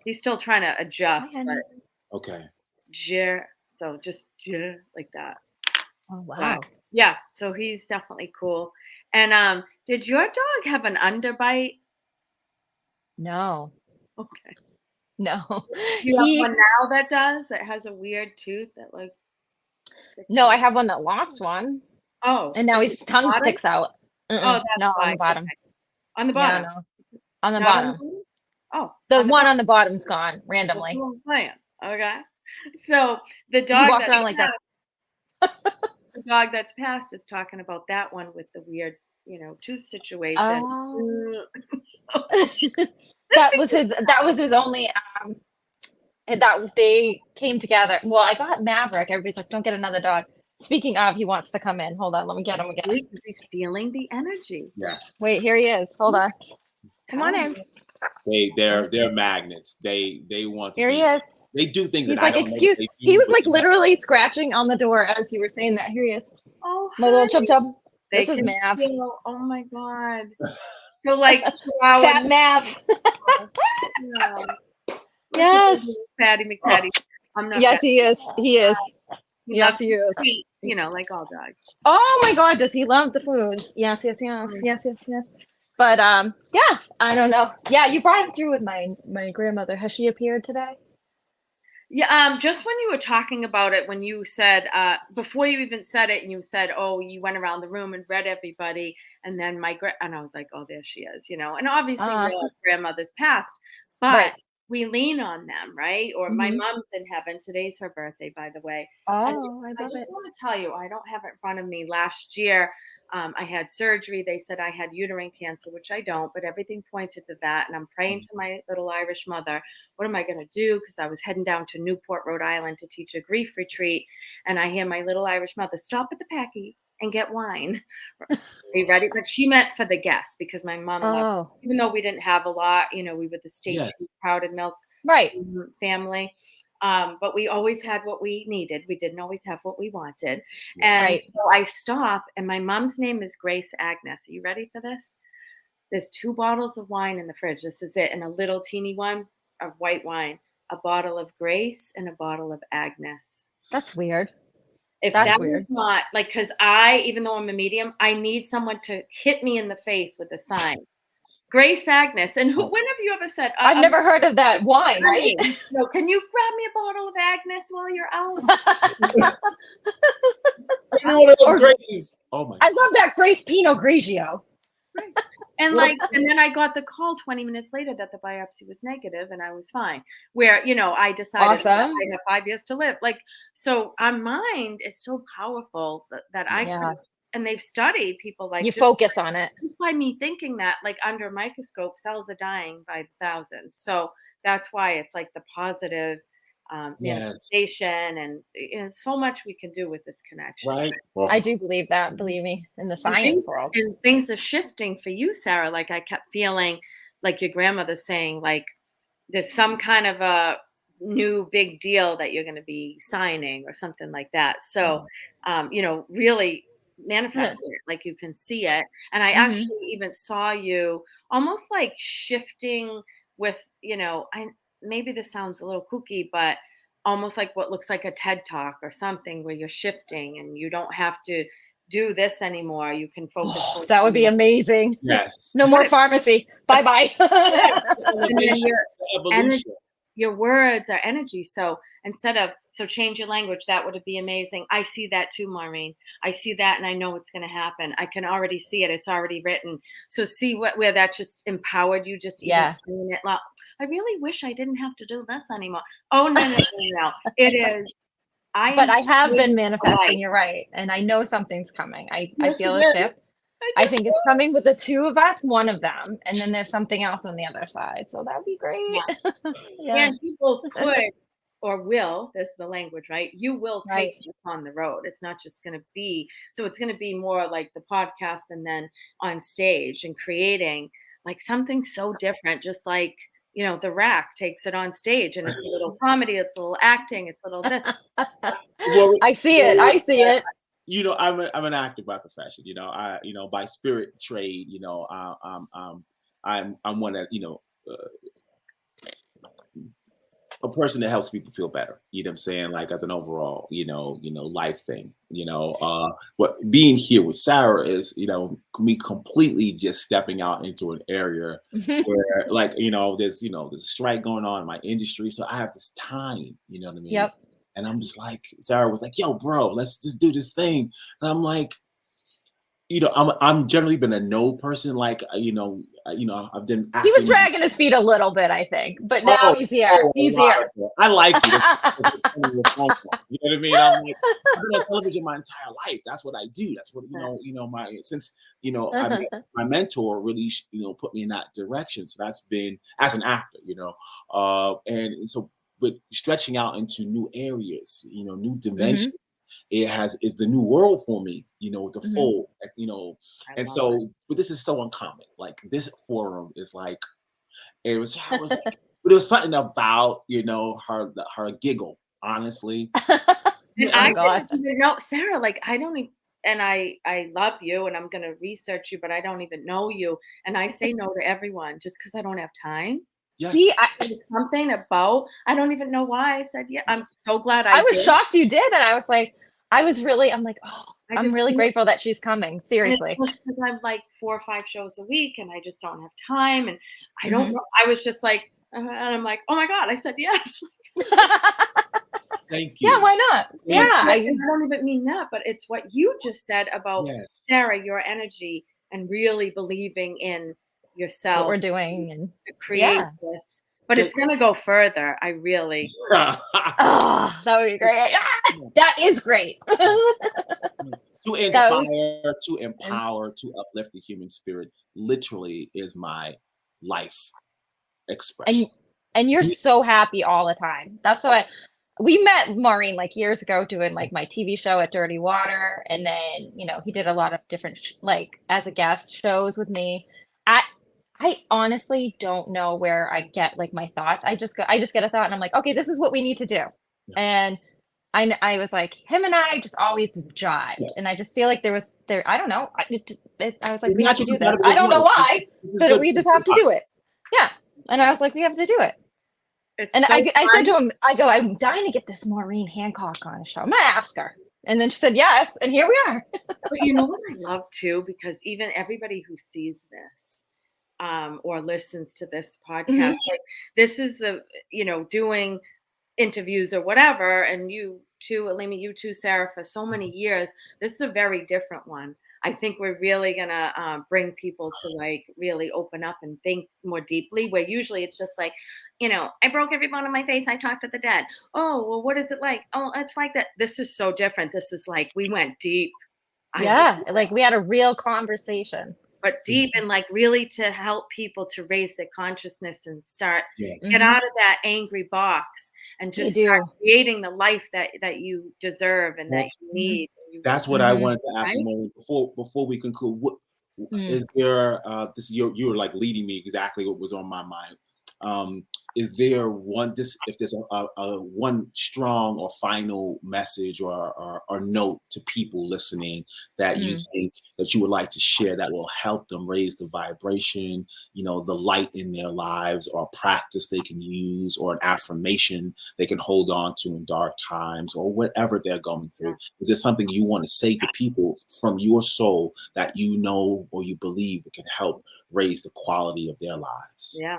he's still trying to adjust, but okay. So just like that. Oh wow. But, yeah, so he's definitely cool. And did your dog have an underbite? No. Okay. No. You have one now that has a weird tooth that like. No, I have one that lost one. Oh. And now his tongue sticks out. Oh, that's no, why. on the bottom. Okay. On the bottom. Yeah, no. On the Not bottom. Oh. The one on the bottom's gone randomly. That's what I'm saying. Okay. So the He dog walks around like that. The dog that's passed is talking about that one with the weird, you know, tooth situation. Oh. that was his only that they came together. Well, I got Maverick. Everybody's like, don't get another dog. Speaking of, he wants to come in. Hold on, let me get him again. Because he's feeling the energy. Yeah. Wait, here he is. Hold on. Come on in. They're magnets. They want to Here he is. They do things He's that like, I don't know excuse. they do, He was like literally scratching on the door as you were saying that. Here he is. Oh, My little chub chub. They This is Mav. Oh my God. So like Fat Mav. Yeah. Yes. Fatty McFatty. I'm not. Yes, fat. he is. He is. He Yes, loves he is. sweet, you know, like all dogs. Oh my God, does he love the foods? Yes. But yeah, I don't know. Yeah, you brought him through with my grandmother. Has she appeared today? Yeah, just when you were talking about it, when you said before you even said it, and you said, "Oh, you went around the room and read everybody," and then and I was like, "Oh, there she is," you know. And obviously, your grandmother's passed, but we lean on them, right? Or my mom's in heaven. Today's her birthday, by the way. Oh, I just want to tell you, I don't have it in front of me. Last year, I had surgery. They said I had uterine cancer, which I don't, but everything pointed to that. And I'm praying to my little Irish mother. What am I going to do? Because I was heading down to Newport, Rhode Island to teach a grief retreat. And I hear my little Irish mother, stop at the Packy and get wine. Are you ready? But she meant for the guests, because my mom loved, even though we didn't have a lot, you know, we were the state sprouted milk family. But we always had what we needed. We didn't always have what we wanted. And so I stop, and my mom's name is Grace Agnes. Are you ready for this? There's 2 bottles of wine in the fridge. This is it. And a little teeny one of white wine, a bottle of Grace and a bottle of Agnes. That's weird. If that is not like, because even though I'm a medium, I need someone to hit me in the face with a sign. Grace Agnes. And when have you ever said? I've never heard of that wine, right? No, can you grab me a bottle of Agnes while you're out? Grace's. Oh my! I love that Grace Pinot Grigio. And and then I got the call 20 minutes later that the biopsy was negative, and I was fine. Where, you know, I decided I have 5 years to live. Like, so our mind is so powerful that I could. And they've studied people like you focus on it. Just by me thinking that, like, under a microscope, cells are dying by thousands. So that's why it's like the positive manifestation, and so much we can do with this connection. Right. I do believe that. Believe me, in the science world, and things are shifting for you, Sarah. Like, I kept feeling like your grandmother saying, like, there's some kind of a new big deal that you're going to be signing or something like that. So, you know, really manifest it, like you can see it. And I actually even saw you almost like shifting with, you know, maybe this sounds a little kooky, but almost like what looks like a TED Talk or something, where you're shifting and you don't have to do this anymore. You can focus. That would be amazing. Yes. No more pharmacy. Bye bye. And then your energy. your words are energy. So instead of, so change your language, that would be amazing. I see that too, Maureen. I see that and I know it's going to happen. I can already see it. It's already written. So see where that just empowered you, just even Yes. saying it. Well, I really wish I didn't have to do this anymore. Oh, no, no, no, no. It is. But I have been manifesting, light. you're right. And I know something's coming. I Yes, feel it a is. shift. I think it's coming with the two of us, one of them, and then there's something else on the other side. So that'd be great. Yeah. Yeah. And people could or will, this is the language, right? You will take Right. this on the road. It's not just going to be, so it's going to be more like the podcast and then on stage and creating like something so different, just like, you know, the Rack takes it on stage and it's a little comedy, it's a little acting, it's a little this. Well, I see it. I see it. you know, I'm an actor by profession. You know, by spirit trade. You know, I'm one that, you know, a person that helps people feel better. You know what I'm saying? Like as an overall, life thing. What being here with Sarah is, me completely just stepping out into an area where, like, there's a strike going on in my industry, so I have this time. You know what I mean? Yep. And I'm just like, Sarah was like, "Yo, bro, let's just do this thing." And I'm like, I'm generally been a no person. Like, I've been acting. He was dragging his feet a little bit, I think, but now he's here. He's here. I like you. You know what I mean? I'm like, I've been on television my entire life. That's what I do. That's what my mentor really put me in that direction. So that's been as an actor, and so, but stretching out into new areas, new dimensions. Is the new world for me, the full, and so, but this is so uncommon. Like this forum is like, it was like, but it was something about, her giggle, honestly. And I didn't even know, Sarah, like I don't even, and I love you and I'm going to research you, but I don't even know you. And I say no to everyone just because I don't have time. Yes. See, something about, I don't even know why I said, yeah, I'm so glad I was shocked you did. And I was like, I'm like, oh, I'm really grateful that she's coming. Seriously. Because I'm like 4 or 5 shows a week and I just don't have time. And I don't know. I was just like, and I'm like, oh my God, I said yes. Thank you. Yeah, why not? Yeah. I don't even mean that, but it's what you just said about Sarah, your energy and really believing in yourself. What we're doing and to create this. But it's going to go further. I really. Oh, that would be great. That is great. To inspire, to empower, to uplift the human spirit literally is my life expression. And you're so happy all the time. That's why we met Maureen like years ago doing like my TV show at Dirty Water. And then, he did a lot of different, like as a guest shows with me. I honestly don't know where I get like my thoughts. I just get a thought and I'm like, okay, this is what we need to do. Yeah. And I was like, him and I just always jived. Yeah. And I just feel like I don't know. I was like, we have to do this. I don't know why, but we just have to do it. Yeah. And I was like, we have to do it. And so I said to him, I'm dying to get this Maureen Hancock on a show. I'm going to ask her. And then she said, yes. And here we are. But you know what I love too? Because even everybody who sees this, or listens to this podcast, like this is the, doing interviews or whatever. And you too, Alima, you too, Sarah, for so many years, this is a very different one. I think we're really going to bring people to like really open up and think more deeply, where usually it's just like, I broke every bone in my face. I talked to the dead. Oh, well, what is it like? Oh, it's like that. This is so different. This is like, we went deep. Yeah. Like we had a real conversation. But deep and like really to help people to raise their consciousness and start get out of that angry box and just start creating the life that you deserve and that you need. That's what I wanted to ask you before we conclude. What is there? You were like leading me exactly what was on my mind. Is there if there's a one strong or final message or note to people listening that you think that you would like to share that will help them raise the vibration, the light in their lives, or a practice they can use, or an affirmation they can hold on to in dark times, or whatever they're going through? Is there something you want to say to people from your soul that or you believe it can help raise the quality of their lives? Yeah.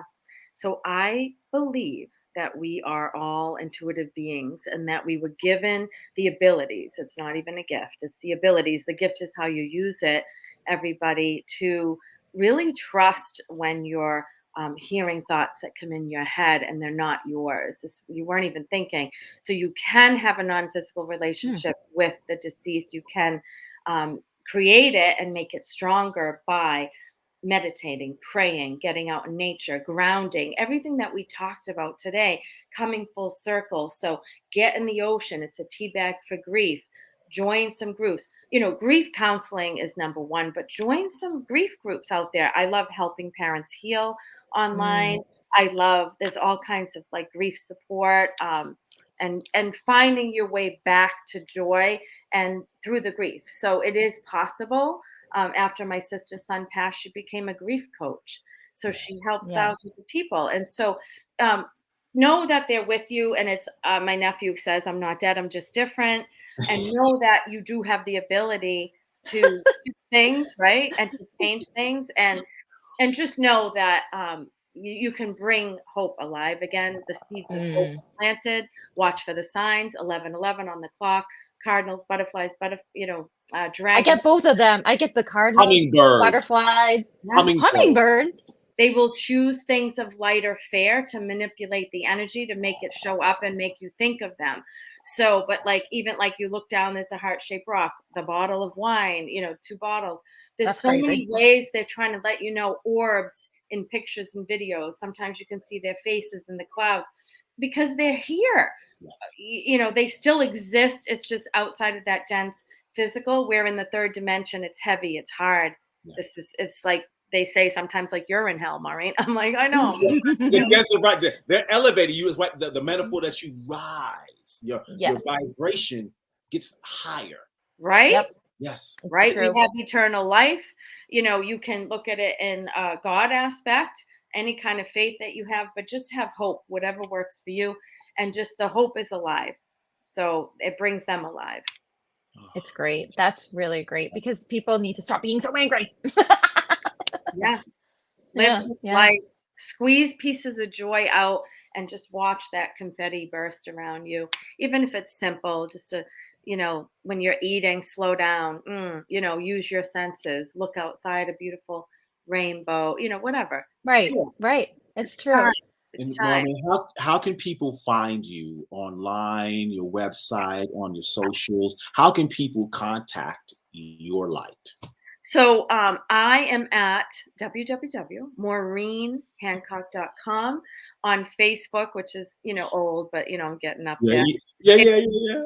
So I believe that we are all intuitive beings and that we were given the abilities. It's not even a gift, it's the abilities. The gift is how you use it, everybody, to really trust when you're hearing thoughts that come in your head and they're not yours. You weren't even thinking. So you can have a non-physical relationship with the deceased. You can create it and make it stronger by meditating, praying, getting out in nature, grounding, everything that we talked about today, coming full circle. So get in the ocean. It's a tea bag for grief. Join some groups. Grief counseling is number one, but join some grief groups out there. I love helping parents heal online. There's all kinds of like grief support, and finding your way back to joy and through the grief. So it is possible. After my sister's son passed, she became a grief coach. So she helps thousands of people. And so know that they're with you. And it's my nephew says, I'm not dead, I'm just different. And know that you do have the ability to do things, right? And to change things. And just know that you can bring hope alive again. The seeds of hope planted. Watch for the signs. 11:11 on the clock. Cardinals, butterflies, dragons. I get both of them. I get the cardinals, Hummingbirds. Butterflies, hummingbirds. They will choose things of light or fair to manipulate the energy to make it show up and make you think of them. So, but even you look down, there's a heart-shaped rock, the bottle of wine, 2 bottles. There's so many ways they're trying to let you know. Orbs in pictures and videos. Sometimes you can see their faces in the clouds because they're here. Yes. They still exist. It's just outside of that dense physical, where in the third dimension, it's heavy, it's hard. Yes. It's like they say sometimes, like, you're in hell, Maureen. I'm like, I know. They're elevating you. Is what the metaphor that you rise. Your vibration gets higher. Right? Yep. Yes. Right. We have eternal life. You can look at it in a God aspect, any kind of faith that you have, but just have hope, whatever works for you. And just the hope is alive. So it brings them alive. It's great. That's really great because people need to stop being so angry. Yes. Live this life. Squeeze pieces of joy out and just watch that confetti burst around you. Even if it's simple, just to, when you're eating, slow down, use your senses, look outside, a beautiful rainbow, whatever. Right. Right. It's true. And Maureen, how can people find you online, your website, on your socials? How can people contact your light? So I am at www.maureenhancock.com, on Facebook, which is, old, but, I'm getting up there. Yeah.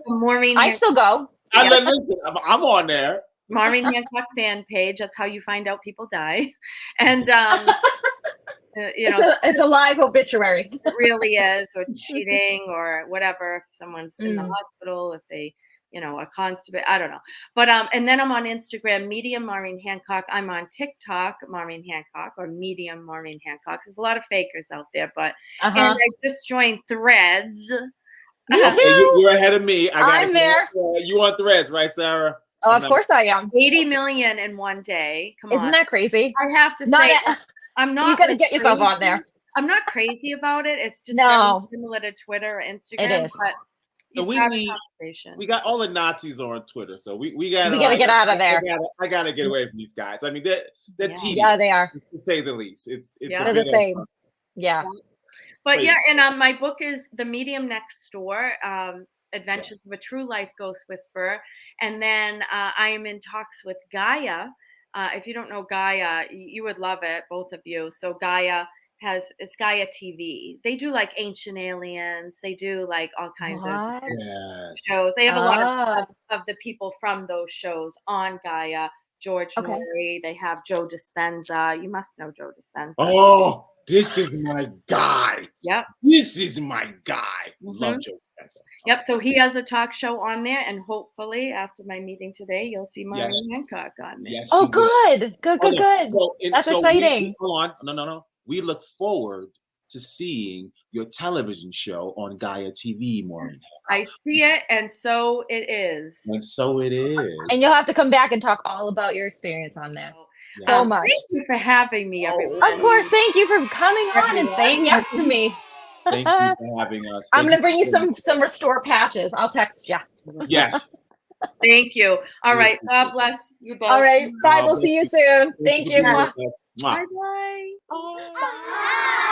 Maureen I still go. Listen, I'm on there. Maureen Hancock fan page. That's how you find out people die. And, it's a live obituary. It really is, or cheating or whatever. If someone's in the hospital, if they, a constable, I don't know. But and then I'm on Instagram, Medium Maureen Hancock. I'm on TikTok, Maureen Hancock, or Medium Maureen Hancock. There's a lot of fakers out there, but and I just joined Threads. Me too. You're ahead of me. I'm there. You on Threads, right, Sarah? Oh, of course I am. 80 million in one day. Come on. Isn't that crazy? I have to say, I'm not. You got to get yourself on there. I'm not crazy about it. It's just very similar to Twitter or Instagram. It is. But we got all the Nazis on Twitter, so we got to get out of there. I got to get away from these guys. I mean, they're tedious, yeah, they are, to say the least. They're the same. But and my book is The Medium Next Door. Adventures of a True Life Ghost Whisperer. And then I am in talks with Gaia. If you don't know Gaia, you would love it, both of you. So Gaia it's Gaia TV. They do like Ancient Aliens. They do like all kinds of shows. They have a lot of the people from those shows on Gaia. George Norrie. They have Joe Dispenza. You must know Joe Dispenza. Oh, this is my guy. Yep. This is my guy. Love Joe Dispenza. Yep. So he has a talk show on there, and hopefully after my meeting today, you'll see Maureen Hancock on there. Yes, oh, good. That's exciting. Hold on. No. We look forward to seeing your television show on Gaia TV, Maureen. I see it, and so it is. And so it is. And you'll have to come back and talk all about your experience on there. So much. Thank you for having me, everyone. Of course. Thank you for coming on and saying yes to me. Thank you for having us. I'm Thank gonna bring you so much. some Restore patches. I'll text you. Yes. Thank you. All Thank right. you. God bless you both. All right. Bye. God We'll bless see you you. soon. Thank Thank you you. for being Mwah. with us. Mwah. Bye bye. Bye.